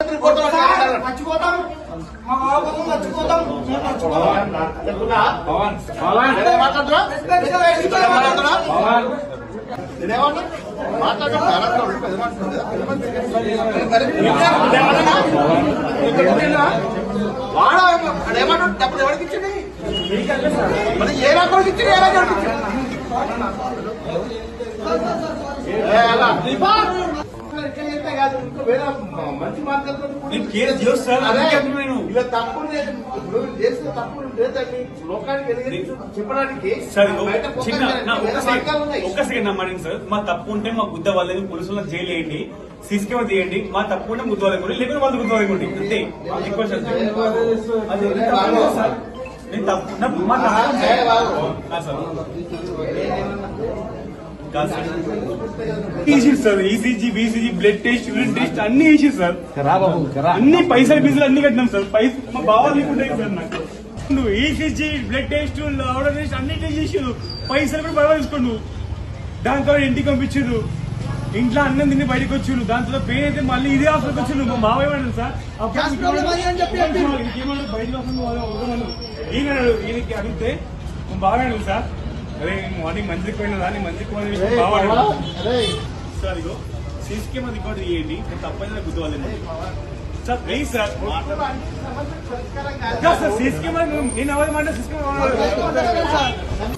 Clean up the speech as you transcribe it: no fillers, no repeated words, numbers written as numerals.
మర్చిపోతాం మా బాబు మర్చిపోతాం వాడేమన్నా డబ్బులు ఎవరికి ఇచ్చింది మరి ఏ రకానికి ఇచ్చింది ఏ రకానికి మంచి మార్గంతో తప్పు లేదండి లోకానికి చెప్పడానికి ఒక్క సెకండ్ నమ్మండి సార్. మా తప్పు ఉంటే మా గుద్ద వాళ్ళని పోలీసులను జైలు వేయండి, సీసీ కెమెరా తీయండి. మా తప్పు ఉంటే గుద్ద వాళ్ళకి లేకపోతే వాళ్ళు గుద్ద వాళ్ళకి అంతే. Request sir. నేను తప్పు మా sir ECG BCG blood test urine test అన్ని వేసి సార్. అన్ని పైసలు బీసీలు అన్ని కట్టినాం సార్. మా బాగా లేకుంటాయి సార్. నాకు నువ్వు ECG blood test order test అన్ని చేసారు. పైసలు కూడా బాగా తీసుకోండు. దాంతో ఇంటికి పంపించారు. ఇంట్లో అన్నం తిని బయటకు వచ్చాను. దాంతో పెయిన్ అయితే మళ్ళీ ఇదే హాస్పిటల్కి వచ్చాను. మా బాబాయ్ వాడు సార్ ఈయనకి అడిగితే మా బాబాయ్ సార్ అరే మార్నింగ్ మంచికి పోయినా దాన్ని మంచికి సార్ ఇగో సీసీ కెమెరా రికార్డు చేయండి. నేను తప్పైనా గుర్తువాలి sir. Please sir CC camera నేను ఎవరి మాట సీసీ కెమెరా